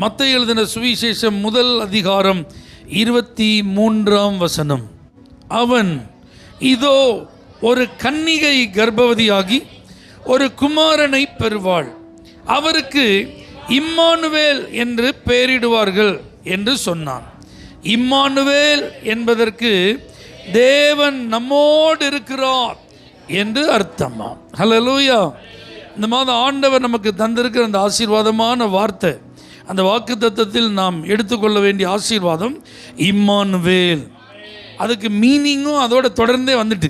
மத்தேயு எழுதின சுவிசேஷம் முதல் அதிகாரம் 23 அவன் இதோ ஒரு கன்னிகை கர்ப்பவதியாகி ஒரு குமாரனை பெறுவாள், அவருக்கு இம்மானுவேல் என்று பெயரிடுவார்கள் என்று சொன்னான். இம்மானுவேல் என்பதற்கு தேவன் நம்மோடு இருக்கிறார் என்று அர்த்தமா. ஹல்லேலூயா. இந்த மாதம் ஆண்டவர் நமக்கு தந்திருக்கிற அந்த ஆசீர்வாதமான வார்த்தை, அந்த வாக்குத்தத்தத்தில் நாம் எடுத்துக்கொள்ள வேண்டிய ஆசீர்வாதம் இம்மானுவேல். அதுக்கு மீனிங்கும் அதோட தொடர்ந்தே வந்துட்டு,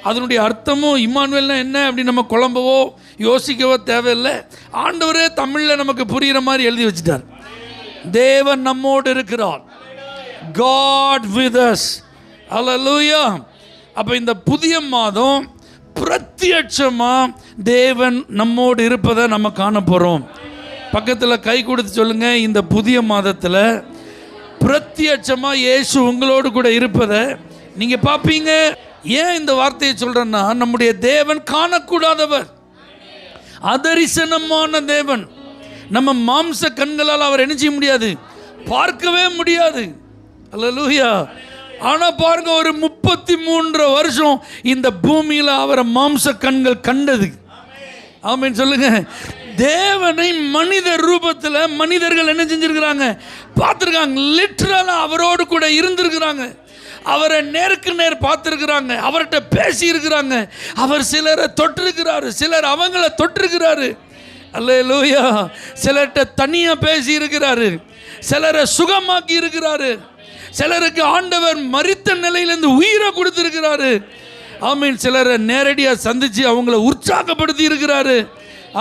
அதனுடைய அர்த்தமும் இம்மானுவேல்னா என்ன அப்படின்னு நம்ம குழம்பவோ யோசிக்கவோ தேவையில்லை. ஆண்டவரே தமிழில் நமக்கு புரிகிற மாதிரி எழுதி வச்சுட்டார். தேவன் நம்மோடு இருக்கிறார், God with us. ஹல்லேலூயா. அப்போ இந்த புதிய மாதம் பிரத்யட்சமாக தேவன் நம்மோடு இருப்பதை நம்ம காண போகிறோம். பக்கத்தில் கை கொடுத்து சொல்லுங்க, இந்த புதிய மாதத்தில் பிரத்யட்சமாக இயேசு உங்களோடு கூட இருப்பதை நீங்கள் பார்ப்பீங்க. ஏன் இந்த வார்த்தையை சொல்கிறேன்னா, நம்முடைய தேவன் காணக்கூடாதவர், அதரிசனமான தேவன். நம்ம மாம்ச கண்களால் அவர் என்ன செய்ய முடியாது, பார்க்கவே முடியாது. அல்லேலூயா. ஆனால் பாருங்க, ஒரு 33 வருஷம் இந்த பூமியில் அவரை மாம்ச கண்கள் கண்டது. ஆமென் சொல்லுங்க. தேவனை மனித ரூபத்தில் மனிதர்கள் என்ன செஞ்சிருக்கிறாங்க, பார்த்துருக்காங்க. லிட்டரலாக அவரோடு கூட இருந்திருக்கிறாங்க, அவரை நேருக்கு நேர் பார்த்துருக்கிறாங்க, அவர்கிட்ட பேசி இருக்கிறாங்க. அவர் சிலரை தொட்டிருக்கிறாரு, சிலர் அவங்கள தொட்டிருக்கிறாரு. அல்லேலூயா. சிலர்கிட்ட தனியாக பேசி இருக்கிறாரு, சிலரை சுகமாக்கி இருக்கிறாரு, சிலருக்கு ஆண்டவர் மரித்த நிலையிலேருந்து உயிரை கொடுத்திருக்கிறாரு. ஆமீன். சிலரை நேரடியாக சந்தித்து அவங்கள உற்சாகப்படுத்தி இருக்கிறாரு.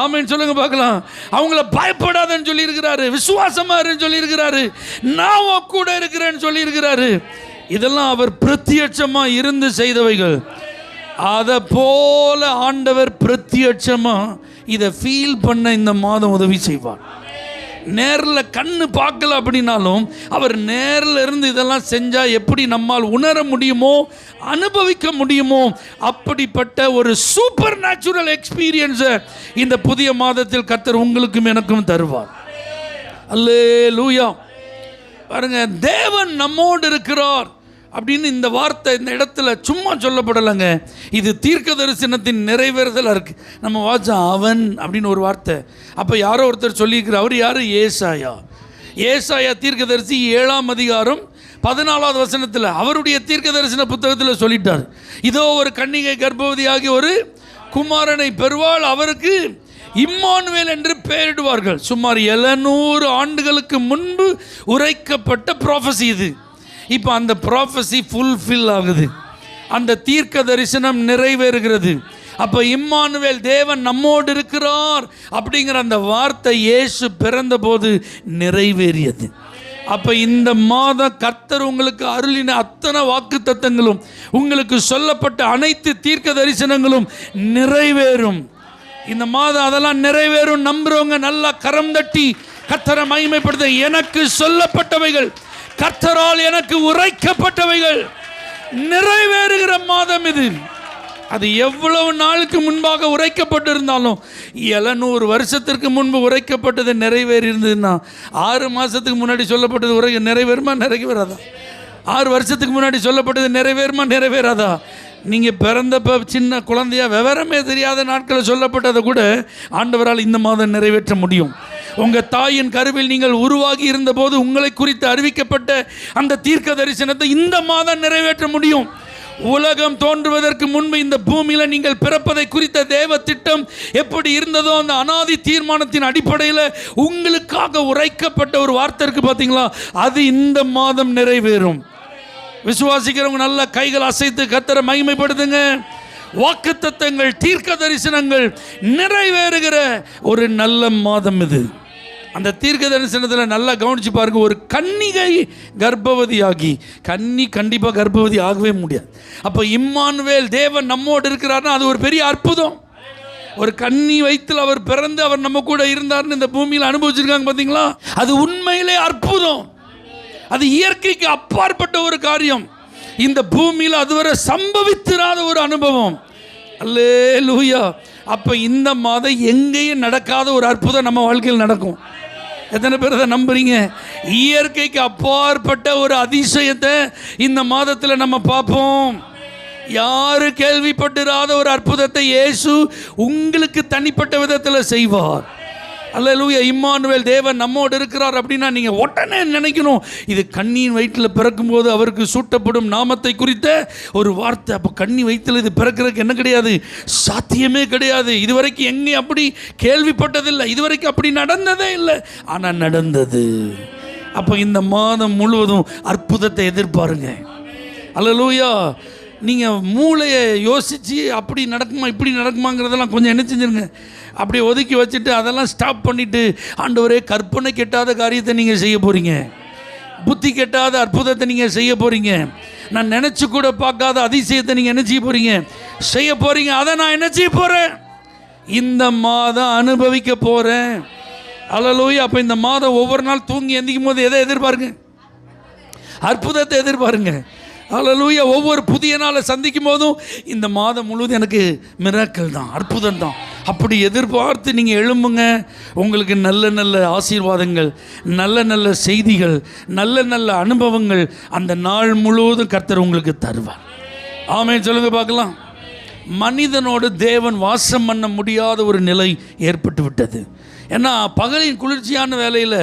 ஆமீன் சொல்லுங்க பார்க்கலாம். அவங்கள பயப்படாதன்னு சொல்லியிருக்கிறாரு, விசுவாசமாருன்னு சொல்லியிருக்கிறாரு, நான் கூட இருக்கிறேன்னு சொல்லியிருக்கிறாரு. இதெல்லாம் அவர் பிரத்யட்சமாக இருந்து செய்தவைகள். அதை போல ஆண்டவர் பிரத்யட்சமாக இதை ஃபீல் பண்ண இந்த மாதம் உதவி செய்வார். நேரில் கண்ணு பார்க்கல அப்படின்னாலும் அவர் நேரில் இருந்து இதெல்லாம் செஞ்சால் எப்படி நம்மால் உணர முடியுமோ, அனுபவிக்க முடியுமோ, அப்படிப்பட்ட ஒரு சூப்பர் நேச்சுரல் எக்ஸ்பீரியன்ஸை இந்த புதிய மாதத்தில் கர்த்தர் உங்களுக்கும் எனக்கும் தருவார். அல்லேலூயா. பாருங்க, தேவன் நம்மோடு இருக்கிறார் அப்படின்னு இந்த வார்த்தை இந்த இடத்துல சும்மா சொல்லப்படலைங்க. இது தீர்க்க தரிசனத்தின் நிறைவேறுதலாக இருக்குது. நம்ம வாச்சோம் அவன் அப்படின்னு ஒரு வார்த்தை. அப்போ யாரோ ஒருத்தர் சொல்லியிருக்கிறார். அவர் யார்? ஏசாயா. ஏசாயா தீர்க்க தரிசி 7ஆம் அதிகாரம் 14வது வசனத்தில் அவருடைய தீர்க்க தரிசன புத்தகத்தில் சொல்லிட்டார், இதோ ஒரு கன்னிகை கர்ப்பவதியாகி ஒரு குமாரனை பெறுவாள், அவருக்கு இம்மானுவேல் என்று பெயரிடுவார்கள். சுமார் 700 ஆண்டுகளுக்கு முன்பு உரைக்கப்பட்ட ப்ராஃபஸி இது. இப்போ அந்த ப்ராஃபஸி ஃபுல்ஃபில் ஆகுது, அந்த தீர்க்க தரிசனம் நிறைவேறுகிறது. அப்போ இம்மானுவேல், தேவன் நம்மோடு இருக்கிறார் அப்படிங்கிற அந்த வார்த்தை இயேசு பிறந்த போது நிறைவேறியது. அப்போ இந்த மாதம் கர்த்தர் உங்களுக்கு அருளின அத்தனை வாக்கு தத்தங்களும், உங்களுக்கு சொல்லப்பட்ட அனைத்து தீர்க்க தரிசனங்களும் நிறைவேறும். இந்த மாதம் அதெல்லாம் நிறைவேறும். நம்புறவங்க நல்லா கரம் தட்டி கர்த்தரை மகிமைப்படுத்த, எனக்கு சொல்லப்பட்டவைகள், கர்த்தரால் எனக்கு உரைக்கப்பட்டவைகள் நிறைவேறுகிற மாதம் இது. அது எவ்வளவு நாளுக்கு முன்பாக உரைக்கப்பட்டிருந்தாலும், 700 வருஷத்திற்கு முன்பு உரைக்கப்பட்டது நிறைவேறி இருந்ததுன்னா, 6 மாதத்துக்கு முன்னாடி சொல்லப்பட்டது நிறைவேறுமா நிறைவேறாதா? 6 வருஷத்துக்கு முன்னாடி சொல்லப்பட்டது நிறைவேறுமா நிறைவேறாதா? நீங்கள் பிறந்தப்போ சின்ன குழந்தையா விவரமே தெரியாத நாட்களை சொல்லப்பட்டதை கூட ஆண்டவரால் இந்த மாதம் நிறைவேற்ற முடியும். உங்கள் தாயின் கருவில் நீங்கள் உருவாகி இருந்தபோது உங்களை குறித்து அறிவிக்கப்பட்ட அந்த தீர்க்க தரிசனத்தை இந்த மாதம் நிறைவேற்ற முடியும். உலகம் தோன்றுவதற்கு முன்பு இந்த பூமியில் நீங்கள் பிறப்பதை குறித்த தேவ திட்டம் எப்படி இருந்ததோ, அந்த அனாதி தீர்மானத்தின் அடிப்படையில் உங்களுக்காக உரைக்கப்பட்ட ஒரு வார்த்தை இருக்கு பார்த்தீங்களா, அது இந்த மாதம் நிறைவேறும். விசுவாசிக்கிறவங்க நல்ல கைகள் அசைத்து கர்த்தரை மகிமைப்படுத்துங்க. வாக்குத்தத்தங்கள், தீர்க்க தரிசனங்கள் நிறைவேறுகிற ஒரு நல்ல மாதம் இது. அந்த தீர்க்க தரிசனத்தில் நல்லா கவனிச்சு பாருங்க. ஒரு கன்னிகை கர்ப்பவதியாகி, கன்னி கண்டிப்பாக கர்ப்பவதி ஆகவே முடியாது. அப்போ இம்மானுவேல், தேவன் நம்மோடு இருக்கிறார்னா அது ஒரு பெரிய அற்புதம். ஒரு கன்னி வயிற்றில் அவர் பிறந்து அவர் நம்ம கூட இருந்தார்னு இந்த பூமியில் அனுபவிச்சிருக்காங்க பார்த்தீங்களா, அது உண்மையிலே அற்புதம். அது இயற்கைக்கு அப்பாற்பட்ட ஒரு காரியம். இந்த பூமியில் அதுவரை சம்பவித்திராத ஒரு அனுபவம். அல்லேலூயா. அப்போ இந்த மாதம் எங்கேயும் நடக்காத ஒரு அற்புதம் நம்ம வாழ்க்கையில் நடக்கும். எத்தனை பேர் அதை நம்புறீங்க? இயற்கைக்கு அப்பாற்பட்ட ஒரு அதிசயத்தை இந்த மாதத்தில் நம்ம பார்ப்போம். யாரு கேள்விப்பட்டிராத ஒரு அற்புதத்தை இயேசு உங்களுக்கு தனிப்பட்ட விதத்தில் செய்வார். அல்லேலூயா. இம்மானுவேல், தேவன் நம்மோடு இருக்கிறார் அப்படின்னா நீங்கள் உடனே நினைக்கணும், இது கண்ணியின் வயிற்றில் பிறக்கும்போது அவருக்கு சூட்டப்படும் நாமத்தை குறித்த ஒரு வார்த்தை. அப்போ கண்ணி வயிற்றில் இது பிறக்கிறதுக்கு என்ன கிடையாது, சாத்தியமே கிடையாது. இதுவரைக்கும் எங்கே அப்படி கேள்விப்பட்டதில்லை, இதுவரைக்கும் அப்படி நடந்ததே இல்லை, ஆனால் நடந்தது. அப்போ இந்த மாதம் முழுவதும் அற்புதத்தை எதிர்பாருங்க. அல்லேலூயா. நீங்கள் மூளையை யோசித்து அப்படி நடக்குமா இப்படி நடக்குமாங்கிறதெல்லாம் கொஞ்சம் என்ன செஞ்சுருங்க, அப்படியே ஒதுக்கி வச்சுட்டு அதெல்லாம் ஸ்டாப் பண்ணிவிட்டு, ஆண்டவரே கற்பனை கெட்டாத காரியத்தை நீங்கள் செய்ய போகிறீங்க, புத்தி கெட்டாத அற்புதத்தை நீங்கள் செய்ய போகிறீங்க, நான் நினச்சி கூட பார்க்காத அதிசயத்தை நீங்கள் என்ன செய்ய போகிறீங்க, செய்ய போகிறீங்க. அதை நான் என்ன செய்ய போகிறேன், இந்த மாதம் அனுபவிக்க போகிறேன். அல்லேலூயா. அப்போ இந்த மாதம் ஒவ்வொரு நாள் தூங்கி எந்திக்கும் போது எதை எதிர்பாருங்க, அற்புதத்தை எதிர்பாருங்க. அல்லேலூயா. ஒவ்வொரு புதிய நாளை சந்திக்கும் போதும் இந்த மாதம் முழுவதும் எனக்கு மிராக்கிள் தான், அற்புதம் தான். அப்படி எதிர்பார்த்து நீங்கள் எழும்புங்க. உங்களுக்கு நல்ல நல்ல ஆசீர்வாதங்கள், நல்ல நல்ல செய்திகள், நல்ல நல்ல அனுபவங்கள் அந்த நாள் முழுவதும் கர்த்தர் உங்களுக்கு தருவார். ஆமென் சொல்லுங்க பார்க்கலாம். மனிதனோடு தேவன் வாசம் பண்ண முடியாத ஒரு நிலை ஏற்பட்டு விட்டது. ஏன்னா பகலின் குளிர்ச்சியான வேளையில்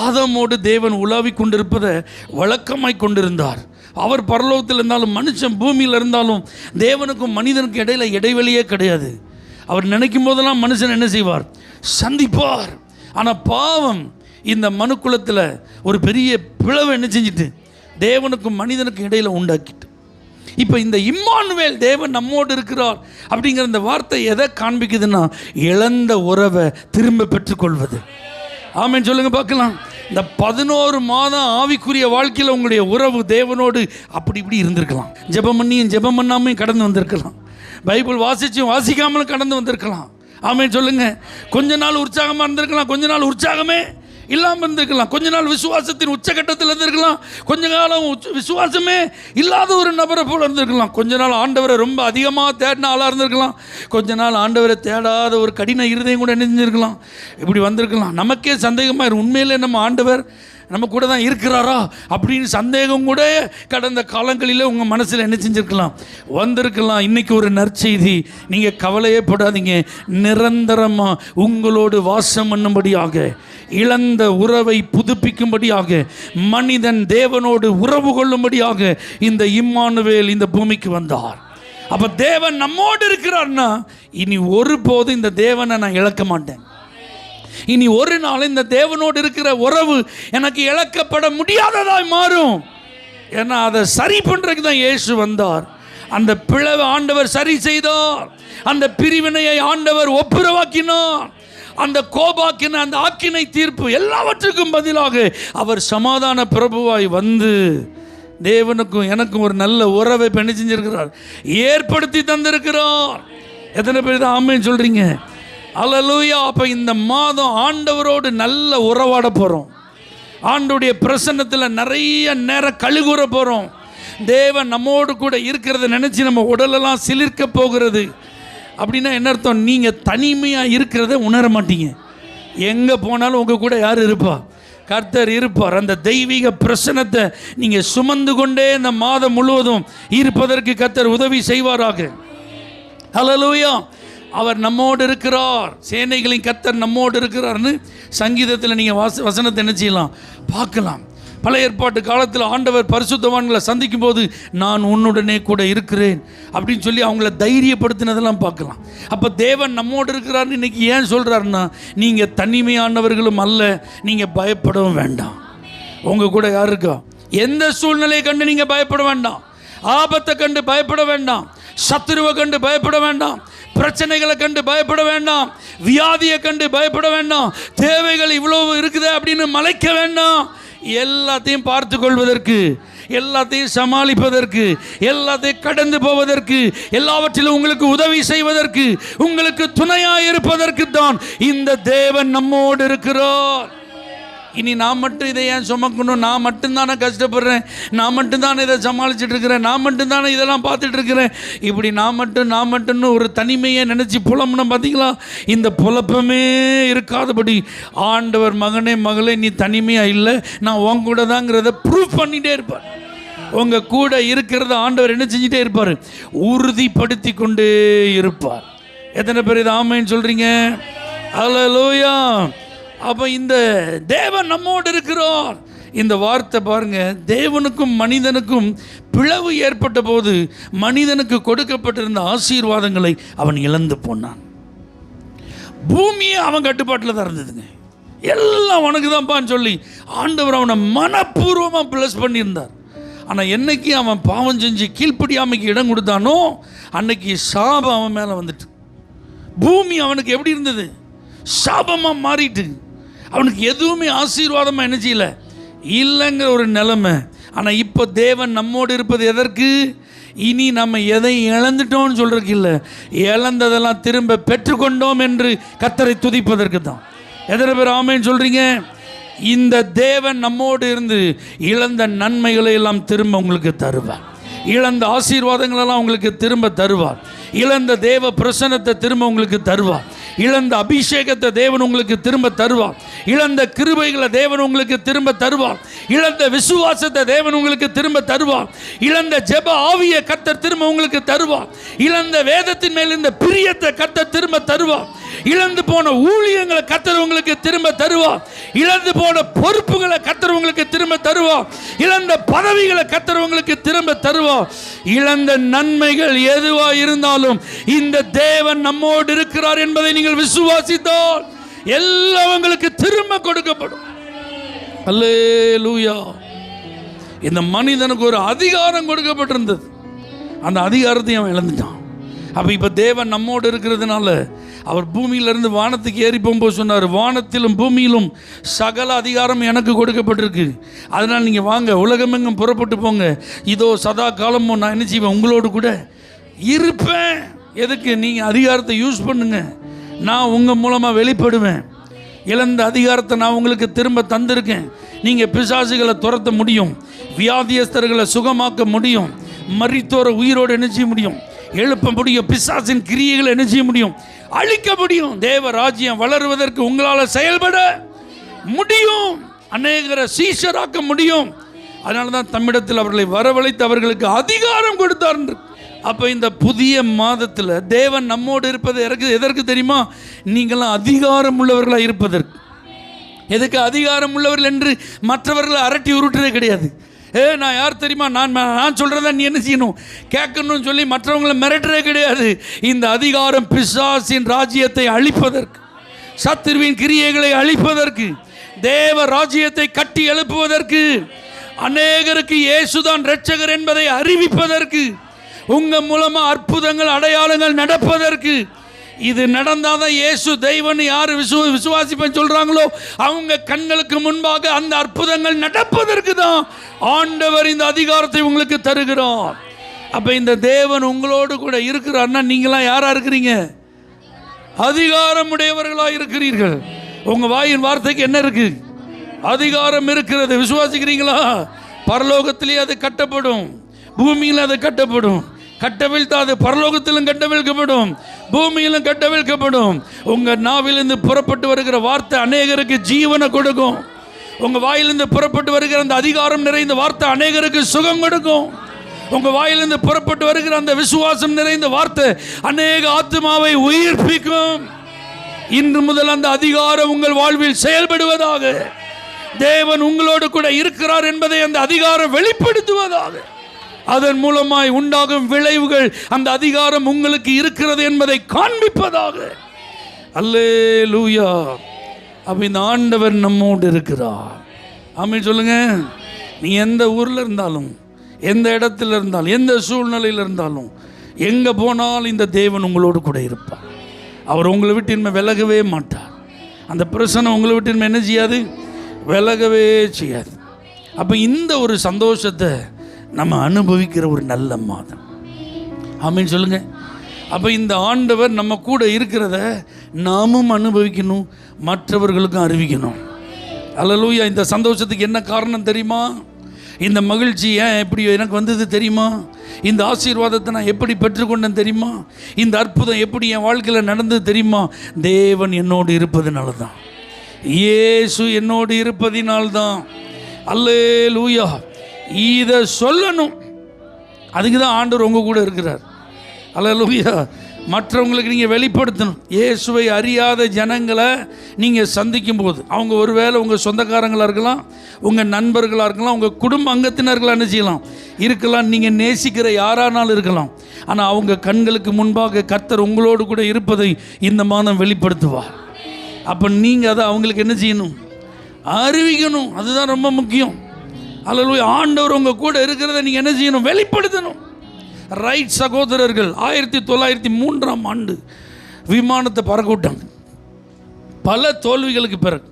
ஆதாமோடு தேவன் உலாவி கொண்டிருப்பதை வழக்கமாய் கொண்டிருந்தார். அவர் பரலோகத்தில் இருந்தாலும் மனுஷன் பூமியில் இருந்தாலும் தேவனுக்கும் மனிதனுக்கும் இடையில இடைவெளியே கிடையாது. அவர் நினைக்கும் போதெல்லாம் மனுஷன் என்ன செய்வார், சந்திப்பார். ஆனால் பாவம் இந்த மனுக்குலத்தில் ஒரு பெரிய பிளவை என்ன செஞ்சுட்டு தேவனுக்கும் மனிதனுக்கும் இடையில உண்டாக்கிட்டு, இப்போ இந்த இம்மானுவேல் தேவன் நம்மோடு இருக்கிறார் அப்படிங்கிற இந்த வார்த்தை எதை காண்பிக்குதுன்னா, இழந்த உறவை திரும்ப பெற்றுக்கொள்வது. ஆமென் சொல்லுங்க பார்க்கலாம். இந்த 11 மாதம் ஆவிக்குரிய வாழ்க்கையில் உங்களுடைய உறவு தேவனோடு அப்படி இப்படி இருந்திருக்கலாம். ஜெபம் பண்ணியும் ஜெபம் பண்ணாமையும் கடந்து வந்திருக்கலாம். பைபிள் வாசிச்சும் வாசிக்காமலும் கடந்து வந்திருக்கலாம். ஆமென் சொல்லுங்க. கொஞ்ச நாள் உற்சாகமாக இருந்திருக்கலாம், கொஞ்ச நாள் உற்சாகமே இல்லாமல் இருந்திருக்கலாம். கொஞ்ச நாள் விசுவாசத்தின் உச்சகட்டத்தில் இருந்திருக்கலாம், கொஞ்ச காலம் விசுவாசமே இல்லாத ஒரு நபரை போல் இருந்திருக்கலாம். கொஞ்ச நாள் ஆண்டவரை ரொம்ப அதிகமாக தேடின ஆளாக இருந்திருக்கலாம், கொஞ்ச நாள் ஆண்டவரை தேடாத ஒரு கடின இருதயம் கூட என்ன செஞ்சிருக்கலாம், இப்படி வந்திருக்கலாம். நமக்கே சந்தேகமாக உண்மையிலே நம்ம ஆண்டவர் நம்ம கூட தான் இருக்கிறாரா அப்படின்னு சந்தேகம் கூட கடந்த காலங்களில் உங்கள் மனசில் என்ன செஞ்சுருக்கலாம், வந்திருக்கலாம். இன்றைக்கி ஒரு நற்செய்தி, நீங்கள் கவலையே படாதீங்க. நிரந்தரமாக உங்களோடு வாசம் பண்ணும்படியாக, இழந்த உறவை புதுப்பிக்கும்படியாக, மனிதன் தேவனோடு உறவு கொள்ளும்படியாக இந்த இம்மானுவேல் இந்த பூமிக்கு வந்தார். அப்போ தேவன் நம்மோடு இருக்கிறார்னா இனி ஒருபோதும் இந்த தேவனை நான் இழக்க மாட்டேன். இனி ஒரு நாள் இந்த தேவனோடு இருக்கிற உறவு எனக்கு இழக்கப்பட முடியாததாய் மாறும். ஏன்னா அதை சரி பண்ணுறதுக்கு தான் இயேசு வந்தார். அந்த பிளவை ஆண்டவர் சரி செய்தார். அந்த பிரிவினையை ஆண்டவர் ஒப்புரவாக்கினார். அந்த கோபாக்கின அந்த ஆக்கினை தீர்ப்பு எல்லாவற்றுக்கும் பதிலாக அவர் சமாதான பிரபுவாய் வந்து தேவனுக்கும் எனக்கும் ஒரு நல்ல உறவை பண்ணி செஞ்சிருக்கிறார், ஏற்படுத்தி தந்திருக்கிறார். எத்தனை பேர் தான் ஆமென் சொல்றீங்க? அல்லேலூயா. அப்போ இந்த மாதம் ஆண்டவரோடு நல்ல உறவாட போகிறோம். ஆண்டவருடைய பிரசன்னத்தில் நிறைய நேரம் கழுகுற போகிறோம். தேவன் நம்மோடு கூட இருக்கிறத நினச்சி நம்ம உடலெல்லாம் சிலிர்க்க போகிறது. அப்படின்னா என்ன அர்த்தம்? நீங்கள் தனிமையாக இருக்கிறத உணர மாட்டீங்க. எங்கே போனாலும் உங்கள் கூட யார் இருப்பா? கர்த்தர் இருப்பார். அந்த தெய்வீக பிரசன்னத்தை நீங்கள் சுமந்து கொண்டே இந்த மாதம் முழுவதும் இருப்பதற்கு கர்த்தர் உதவி செய்வாராக. ஹல்லேலூயா. அவர் நம்மோடு இருக்கிறார், சேனைகளின் கர்த்தர் நம்மோடு இருக்கிறார்னு சங்கீதத்தில் நீங்கள் வசனத்தை என்ன செய்யலாம், பார்க்கலாம். பழைய ஏற்பாட்டு காலத்தில் ஆண்டவர் பரிசுத்தவான்களை சந்திக்கும் போது நான் உன்னுடனே கூட இருக்கிறேன் அப்படின்னு சொல்லி அவங்கள தைரியப்படுத்தினதெல்லாம் பார்க்கலாம். அப்போ தேவன் நம்மோடு இருக்கிறார்னு இன்றைக்கி ஏன் சொல்கிறாருன்னா, நீங்கள் தனிமையானவர்களும் அல்ல, நீங்கள் பயப்படவும் வேண்டாம். உங்கள் கூட யார் இருக்கா? எந்த சூழ்நிலையை கண்டு நீங்கள் பயப்பட வேண்டாம். ஆபத்தை கண்டு பயப்பட வேண்டாம். சத்துருவை கண்டு பயப்பட வேண்டாம். பிரச்சனைகளை கண்டு பயப்பட வேண்டாம். வியாதியை கண்டு பயப்பட வேண்டாம். தேவைகள் இவ்வளவு இருக்குதே அப்படின்னு மலைக்க வேண்டாம். எல்லாத்தையும் பார்த்து கொள்வதற்கு, எல்லாத்தையும் சமாளிப்பதற்கு, எல்லாத்தையும் கடந்து போவதற்கு, எல்லாவற்றிலும் உங்களுக்கு உதவி செய்வதற்கு, உங்களுக்கு துணையாக இருப்பதற்கு தான் இந்த தேவன் நம்மோடு இருக்கிறார். இனி நான் மட்டும் இதை ஏன் சுமக்கணும், நான் மட்டும்தானே கஷ்டப்படுறேன், நான் மட்டும்தானே இதை சமாளிச்சுட்டு இருக்கிறேன், நான் மட்டும்தானே இதெல்லாம் பார்த்துட்டு இருக்கிறேன், இப்படி நான் மட்டும்னு ஒரு தனிமையை நினச்சி புலம்புன பார்த்தீங்களா? இந்த புலப்பமே இருக்காதபடி ஆண்டவர் மகனே மகளே நீ தனிமையாக இல்லை, நான் உன் கூட தாங்கிறத ப்ரூவ் பண்ணிகிட்டே இருப்பார். உங்கள் கூட இருக்கிறத ஆண்டவர் என்ன செஞ்சிட்டே இருப்பார்? உறுதிப்படுத்தி கொண்டே இருப்பார். எத்தனை பேர் இதை ஆமைன்னு சொல்கிறீங்க? அல்லேலூயா. அப்போ இந்த தேவன் நம்மோடு இருக்கிறார். இந்த வார்த்தை பாருங்க, தேவனுக்கும் மனிதனுக்கும் பிளவு ஏற்பட்ட போது மனிதனுக்கு கொடுக்கப்பட்டிருந்த ஆசீர்வாதங்களை அவன் இழந்து போனான். பூமியே அவன் கட்டுப்பாட்டில் தான் இருந்ததுங்க. எல்லாம் உனக்கு தான்ப்பான்னு சொல்லி ஆண்டவர் அவனை மனப்பூர்வமாக பிளஸ் பண்ணியிருந்தார். ஆனால் என்னைக்கு அவன் பாவம் செஞ்சு கீழ்ப்படியாமைக்கு இடம் கொடுத்தானோ அன்னைக்கு சாபம் அவன் மேலே வந்துட்டு, பூமி அவனுக்கு எப்படி இருந்தது? சாபமாக மாறிட்டு, அவனுக்கு எதுவுமே ஆசீர்வாதமாக என்ன செய்யலை, இல்லைங்கிற ஒரு நிலைமை. ஆனால் இப்போ தேவன் நம்மோடு இருப்பது எதற்கு? இனி நம்ம எதை இழந்துட்டோம்னு சொல்றதுக்கு இல்லை, இழந்ததெல்லாம் திரும்ப பெற்றுக்கொண்டோம் என்று கர்த்தரை துதிப்பதற்கு தான். எத்தனை பேர் ஆமென் சொல்றீங்க? இந்த தேவன் நம்மோடு இருந்து இழந்த நன்மைகளை எல்லாம் திரும்ப உங்களுக்கு தருவார். இழந்த ஆசீர்வாதங்களெல்லாம் உங்களுக்கு திரும்ப தருவார். இழந்த தேவ பிரசன்னத்தை திரும்ப உங்களுக்கு தருவார். இழந்த அபிஷேகத்தை தேவன் உங்களுக்கு திரும்ப தருவார். இழந்த கிருபைகளை தேவன் உங்களுக்கு திரும்ப தருவார். இழந்த விசுவாசத்தை தேவன் உங்களுக்கு திரும்ப தருவார். இழந்த ஜெப ஆவியை கர்த்தர் திரும்ப உங்களுக்கு தருவார். இழந்த வேதத்தின் மேல் இந்த பிரியத்தை கர்த்தர் திரும்ப தருவார். இழந்து போன ஊழியங்களை கர்த்தர் உங்களுக்கு திரும்ப தருவார். இழந்து போன பொறுப்புகளை கர்த்தர் உங்களுக்கு திரும்ப தருவார். இழந்த பதவிகளை கர்த்தர் உங்களுக்கு திரும்ப தருவார். இழந்த நன்மைகள் எதுவா இருந்தாலும் இந்த தேவன் நம்மோடு இருக்கிறார் என்பதை நீங்கள் விசுவாசித்தால் எல்லாம் உங்களுக்கு திரும்ப கொடுக்கப்படும். அல்லேலூயா. இந்த மனிதனுக்கு ஒரு அதிகாரம் கொடுக்கப்பட்டிருந்தது, அந்த அதிகாரத்தை அவன் இழந்துட்டான். அப்போ இப்போ தேவன் நம்மோடு இருக்கிறதுனால அவர் பூமியிலிருந்து வானத்துக்கு ஏறி போகும்போது சொன்னார், வானத்திலும் பூமியிலும் சகல அதிகாரம் எனக்கு கொடுக்கப்பட்டிருக்கு, அதனால் நீங்கள் வாங்க, உலகமெங்கும் புறப்பட்டு போங்க, இதோ சதா காலமும் நான் என்ன செய்வேன், உங்களோடு கூட இருப்பேன். எதுக்கு? நீங்கள் அதிகாரத்தை யூஸ் பண்ணுங்க, நான் உங்கள் மூலமாக வெளிப்படுவேன். இழந்த அதிகாரத்தை நான் உங்களுக்கு திரும்ப தந்திருக்கேன். நீங்கள் பிசாசுகளை துரத்த முடியும், வியாதியஸ்தர்களை சுகமாக்க முடியும், மரித்தோரை உயிரோடு என்ன செய்ய முடியும், எழுப்ப முடியும், பிசாசின் கிரியைகளை என்ன செய்ய முடியும், அழிக்க முடியும். தேவ ராஜ்யம் வளருவதற்கு உங்களால் செயல்பட முடியும், அநேகரை சீஷராக்க முடியும். அதனால தான் தம்மிடத்தில் அவர்களை வரவழைத்து அவர்களுக்கு அதிகாரம் கொடுத்தார். அப்போ இந்த புதிய மாதத்தில் தேவன் நம்மோடு இருப்பது எதற்கு தெரியுமா? நீங்களாம் அதிகாரம் உள்ளவர்களாக இருப்பதற்கு. எதுக்கு அதிகாரம் உள்ளவர்கள் என்று மற்றவர்களை அரட்டி உருட்டுறதே கிடையாது. நான் யார் தெரியுமா, நான் சொல்கிறத நீ என்ன செய்யணும், கேட்கணும்னு சொல்லி மற்றவங்களை மிரட்டுறதே கிடையாது. இந்த அதிகாரம் பிசாசின் ராஜ்யத்தை அழிப்பதற்கு, சத்துருவின் கிரியைகளை அழிப்பதற்கு, தேவ ராஜ்யத்தை கட்டி எழுப்புவதற்கு, அநேகருக்கு இயேசுதான் இரட்சகர் என்பதை அறிவிப்பதற்கு, உங்கள் மூலமாக அற்புதங்கள் அடையாளங்கள் நடப்பதற்கு. இது நடந்தாதான் இயேசு தெய்வன் யார் விசுவாசிப்பேன்னு சொல்கிறாங்களோ அவங்க கண்களுக்கு முன்பாக அந்த அற்புதங்கள் நடப்பதற்கு தான் ஆண்டவர் இந்த அதிகாரத்தை உங்களுக்கு தருகிறார். அப்போ இந்த தேவன் உங்களோடு கூட இருக்கிறார்னா நீங்களாம் யாராக இருக்கிறீங்க? அதிகாரம் உடையவர்களாக இருக்கிறீர்கள். உங்கள் வாயின் வார்த்தைக்கு என்ன இருக்கு? அதிகாரம் இருக்கிறது. விசுவாசிக்கிறீங்களா? பரலோகத்திலே அது கட்டப்படும், பூமியில் அது கட்டப்படும். கட்டவிழ்த்தா அது பரலோகத்திலும் கட்டவிழ்க்கப்படும், பூமியிலும் கட்டவிழ்க்கப்படும். உங்கள் நாவிலிருந்து புறப்பட்டு வருகிற வார்த்தை அநேகருக்கு ஜீவனை கொடுக்கும். உங்கள் வாயிலிருந்து புறப்பட்டு வருகிற அந்த அதிகாரம் நிறைந்த வார்த்தை அநேகருக்கு சுகம் கொடுக்கும். உங்கள் வாயிலிருந்து புறப்பட்டு வருகிற அந்த விசுவாசம் நிறைந்த வார்த்தை அநேக ஆத்மாவை உயிர்ப்பிக்கும். இன்று முதல் அந்த அதிகாரம் உங்கள் வாழ்வில் செயல்படுவதாக. தேவன் உங்களோடு கூட இருக்கிறார் என்பதை அந்த அதிகாரம் வெளிப்படுத்துவதாக. அதன் மூலமாய் உண்டாகும் விளைவுகள் அந்த அதிகாரம் உங்களுக்கு இருக்கிறது என்பதை காண்பிப்பதாக. அல்லேலூயா. அப்ப இந்த ஆண்டவர் நம்மோடு இருக்கிறார். ஆமென் சொல்லுங்க. நீ எந்த ஊரில் இருந்தாலும், எந்த இடத்துல இருந்தாலும், எந்த சூழ்நிலையில் இருந்தாலும், எங்கே போனாலும் இந்த தேவன் உங்களோடு கூட இருப்பார். அவர் உங்களை விட்டு இனிமே விலகவே மாட்டார். அந்த பிரச்சனை உங்களை விட்டு இனிமே என்ன செய்யாது, விலகவே செய்யாது. அப்போ இந்த ஒரு சந்தோஷத்தை நம்ம அனுபவிக்கிற ஒரு நல்ல மாதம். ஆமென் சொல்லுங்க. அப்போ இந்த ஆண்டவர் நம்ம கூட இருக்கிறத நாமும் அனுபவிக்கணும், மற்றவர்களுக்கும் அறிவிக்கணும். அல்லேலூயா. இந்த சந்தோஷத்துக்கு என்ன காரணம் தெரியுமா? இந்த மகிழ்ச்சி ஏன் எப்படி எனக்கு வந்தது தெரியுமா? இந்த ஆசீர்வாதத்தை நான் எப்படி பெற்றுக்கொண்டேன் தெரியுமா? இந்த அற்புதம் எப்படி என் வாழ்க்கையில் நடந்தது தெரியுமா? தேவன் என்னோடு இருப்பதினால தான், இயேசு என்னோடு இருப்பதினால்தான். அல்லேலூயா. இதை சொல்லணும். அதுக்கு தான் ஆண்டவர் உங்கள் கூட இருக்கிறார். அல்லேலூயா. மற்றவங்களுக்கு நீங்கள் வெளிப்படுத்தணும். இயேசுவை அறியாத ஜனங்களை நீங்கள் சந்திக்கும் போது, அவங்க ஒருவேளை உங்கள் சொந்தக்காரங்களாக இருக்கலாம், உங்கள் நண்பர்களாக இருக்கலாம், உங்கள் குடும்ப அங்கத்தினர்களாக என்ன செய்யலாம் இருக்கலாம், நீங்கள் நேசிக்கிற யாரானாலும் இருக்கலாம். ஆனால் அவங்க கண்களுக்கு முன்பாக கர்த்தர் உங்களோடு கூட இருப்பதை இந்த மாதம் வெளிப்படுத்துவார். அப்போ நீங்கள் அதை அவங்களுக்கு என்ன செய்யணும்? அறிவிக்கணும். அதுதான் ரொம்ப முக்கியம். அல்லேலூயா. ஆண்டவர் உங்கள் கூட இருக்கிறத நீங்கள் என்ன செய்யணும்? வெளிப்படுத்தணும். ரைட் சகோதரர்கள் 1903 விமானத்தை பறக்க விட்டாங்க. பல தோல்விகளுக்கு பிறகு,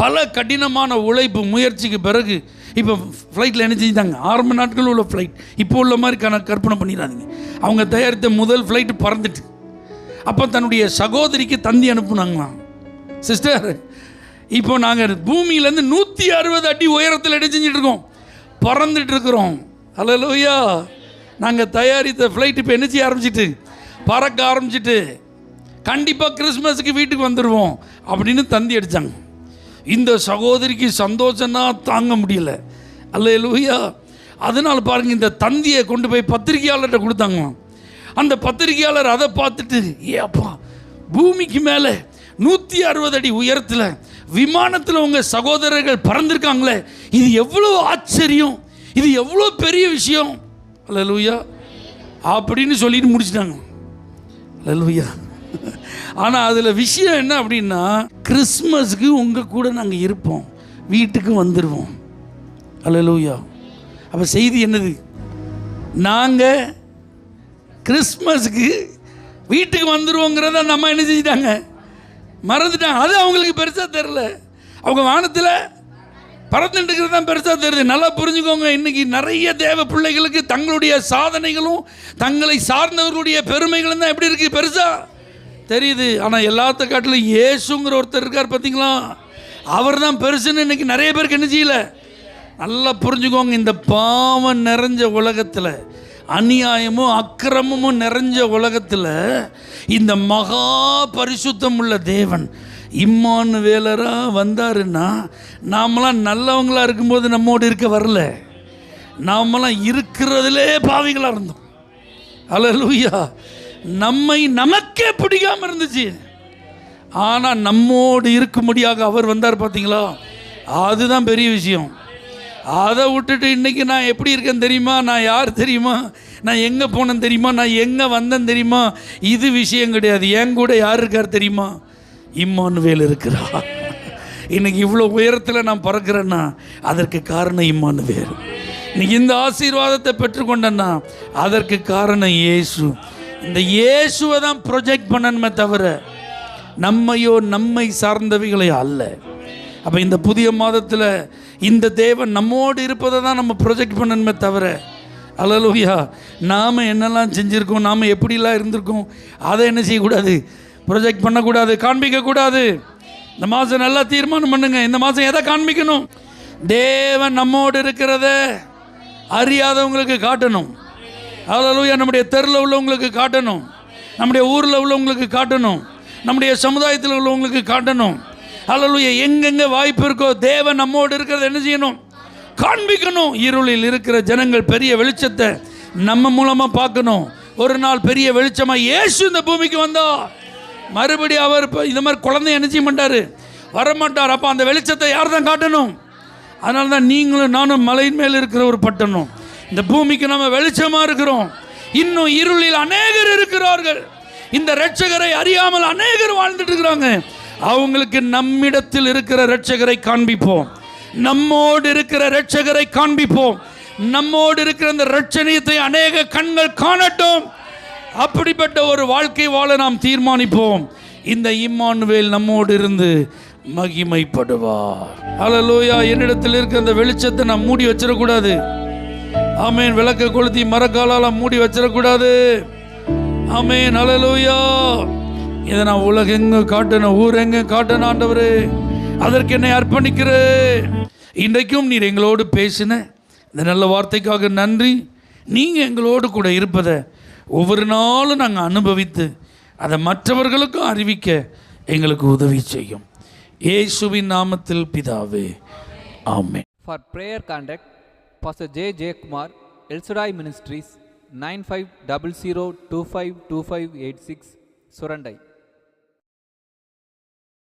பல கடினமான உழைப்பு முயற்சிக்கு பிறகு இப்போ ஃப்ளைட்டில் என்ன செஞ்சாங்க? ஆரம்ப நாட்கள் உள்ள ஃப்ளைட் இப்போ உள்ள மாதிரி கற்பனை பண்ணிடாதீங்க. அவங்க தயாரித்த முதல் ஃப்ளைட்டு பறந்துட்டு, அப்போ தன்னுடைய சகோதரிக்கு தந்தி அனுப்புனாங்களாம், சிஸ்டர் இப்போ நாங்கள் பூமியிலேருந்து 160 அடி உயரத்தில் என்ன செஞ்சுட்டு இருக்கோம்? பறந்துட்டு இருக்கிறோம். அல்லேலூயா. நாங்கள் தயாரித்த ஃப்ளைட் இப்போ என்ன செய்ய ஆரம்பிச்சிட்டு? பறக்க ஆரம்பிச்சிட்டு, கண்டிப்பாக கிறிஸ்மஸுக்கு வீட்டுக்கு வந்துடுவோம் அப்படின்னு தந்தி அடித்தாங்க. இந்த சகோதரிக்கு சந்தோஷம்னா தாங்க முடியல. அல்லேலூயா. அதனால் பாருங்கள், இந்த தந்தியை கொண்டு போய் பத்திரிகையாளர்கிட்ட கொடுத்தாங்க. அந்த பத்திரிகையாளர் அதை பார்த்துட்டு, ஏப்பா பூமிக்கு மேலே 160 அடி உயரத்தில் விமானத்தில் உங்கள் சகோதரர்கள் பறந்துருக்காங்களே, இது எவ்வளோ ஆச்சரியம், இது எவ்வளோ பெரிய விஷயம். அல்லேலூயா அப்படின்னு சொல்லிட்டு முடிச்சிட்டாங்க. அல்லேலூயா. ஆனால் அதில் விஷயம் என்ன அப்படின்னா, கிறிஸ்மஸுக்கு உங்கள் கூட நாங்கள் இருப்போம், வீட்டுக்கு வந்துடுவோம். அல்லேலூயா. அப்போ செய்தி என்னது? நாங்கள் கிறிஸ்மஸுக்கு வீட்டுக்கு வந்துடுவோங்கிறத நம்ம என்ன செஞ்சிட்டாங்க? மறந்துட்டாங்க. அது அவங்களுக்கு பெருசாக தெரில. அவங்க வானத்தில் பறந்துட்டுக்கிறது தான் பெருசாக தெரியுது. நல்லா புரிஞ்சுக்கோங்க. இன்றைக்கி நிறைய தேவ பிள்ளைகளுக்கு தங்களுடைய சாதனைகளும் தங்களை சார்ந்தவர்களுடைய பெருமைகளும் தான் எப்படி இருக்குது? பெருசாக தெரியுது. ஆனால் எல்லாத்த காட்டிலும் இயேசுங்கிற ஒருத்தர் இருக்கார் பார்த்தீங்களா, அவர் தான் பெருசுன்னு இன்றைக்கி நிறைய பேருக்கு என்ன செய்யலை. நல்லா புரிஞ்சுக்கோங்க. இந்த பாவம் நிறைஞ்ச உலகத்தில், அநியாயமும் அக்கிரமமும் நிறைஞ்ச உலகத்தில் இந்த மகா பரிசுத்தம் உள்ள தேவன் இம்மானுவேலராக வந்தாருன்னா, நாமெல்லாம் நல்லவங்களாக இருக்கும்போது நம்மோடு இருக்க வரல, நாமெல்லாம் இருக்கிறதுலே பாவிகளாக இருந்தோம். அல்லேலூயா. நம்மை நமக்கே பிடிக்காமல் இருந்துச்சு. ஆனால் நம்மோடு இருக்கும்படியாக அவர் வந்தார் பார்த்தீங்களா, அதுதான் பெரிய விஷயம். அதை விட்டுட்டு இன்றைக்கி நான் எப்படி இருக்கேன் தெரியுமா, நான் யார் தெரியுமா, நான் எங்கே போனேன் தெரியுமா, நான் எங்கே வந்தேன் தெரியுமா, இது விஷயம் கிடையாது. என் கூட யார் இருக்கார் தெரியுமா? இம்மானுவேல் இருக்கிறா. இன்னைக்கு இவ்வளோ உயரத்தில் நான் பறக்கிறேன்னா அதற்கு காரணம் இம்மானுவேல். இன்னைக்கு இந்த ஆசீர்வாதத்தை பெற்றுக்கொண்டேன்னா அதற்கு காரணம் இயேசு. இந்த இயேசுவை தான் ப்ரொஜெக்ட் பண்ணணுமே தவிர நம்மையோ நம்மை சார்ந்தவைகளே அல்ல. அப்போ இந்த புதிய மாதத்தில் இந்த தேவன் நம்மோடு இருப்பதை தான் நம்ம ப்ரொஜெக்ட் பண்ணணுமே தவிர, அல்லேலூயா, நாம் என்னெல்லாம் செஞ்சுருக்கோம், நாம் எப்படிலாம் இருந்திருக்கோம், அதை என்ன செய்யக்கூடாது? ப்ரொஜெக்ட் பண்ணக்கூடாது, காண்பிக்கக்கூடாது. இந்த மாதம் நல்லா தீர்மானம் பண்ணுங்க. இந்த மாதம் எதை காண்பிக்கணும்? தேவன் நம்மோடு இருக்கிறத அறியாதவங்களுக்கு காட்டணும். அல்லேலூயா. நம்முடைய தெருவில் உள்ளவங்களுக்கு காட்டணும், நம்முடைய ஊரில் உள்ளவங்களுக்கு காட்டணும், நம்முடைய சமுதாயத்தில் உள்ளவங்களுக்கு காட்டணும். அல்லேலூயா. எங்கெங்கே வாய்ப்பு இருக்கோ தேவன் நம்மோடு இருக்கிறத என்ன செய்யணும்? காண்பிக்கணும். இருளில் இருக்கிற ஜனங்கள் பெரிய வெளிச்சத்தை நம்ம மூலமாக பார்க்கணும். ஒரு நாள் பெரிய வெளிச்சமாக இயேசு இந்த பூமிக்கு வந்தா மறுபடியும் அவர் இந்த மாதிரி குழந்தை என்ன செய்ய மாட்டார்? வரமாட்டார். அப்போ அந்த வெளிச்சத்தை யார் தான் காட்டணும்? அதனால தான் நீங்களும் நானும் மலையின் மேல் இருக்கிற ஒரு பட்டணம். இந்த பூமிக்கு நம்ம வெளிச்சமாக இருக்கிறோம். இன்னும் இருளில் அநேகர் இருக்கிறார்கள். இந்த இரட்சகரை அறியாமல் அநேகர் வாழ்ந்துட்டு இருக்கிறாங்க. அவங்களுக்கு நம்மிடத்தில் இருக்கிற இரட்சகரை காண்பிப்போம், நம்மோடு இருக்கிற இரட்சகரை காண்பிப்போம். நம்மோடு இருக்கிற இந்த இரட்சணியத்தை அநேக கண்கள் காணட்டும். அப்படிப்பட்ட ஒரு வாழ்க்கை வாழ நாம் தீர்மானிப்போம். இந்த இம்மானுவேல் நம்மோடு இருந்து மகிமைப்படுவார். அல்லேலூயா. என்னிடத்தில் இருக்கிற அந்த வெளிச்சத்தை நான் மூடி வச்சிடக்கூடாது. ஆமேன். விளக்க கொளுத்தி மரக்காலால் மூடி வச்சிடக்கூடாது. ஆமேன். அல்லேலூயா. இதை நான் உலகெங்க காட்டணும், ஊரெங்க காட்டணும். ஆண்டவரே அதற்கு என்னை அர்ப்பணிக்கிறேன். இன்றைக்கும் நீர் எங்களோடு பேசின இந்த நல்ல வார்த்தைக்காக நன்றி. நீங்கள் எங்களோடு கூட இருப்பதை ஒவ்வொரு நாளும் நாங்கள் அனுபவித்து அதை மற்றவர்களுக்கும் அறிவிக்க எங்களுக்கு உதவி செய்யும். இயேசுவின் நாமத்தில் பிதாவே, ஆமென். For prayer contact, Pastor J. J. Kumar, El Shaddai Ministries, 9500252586, Surandai.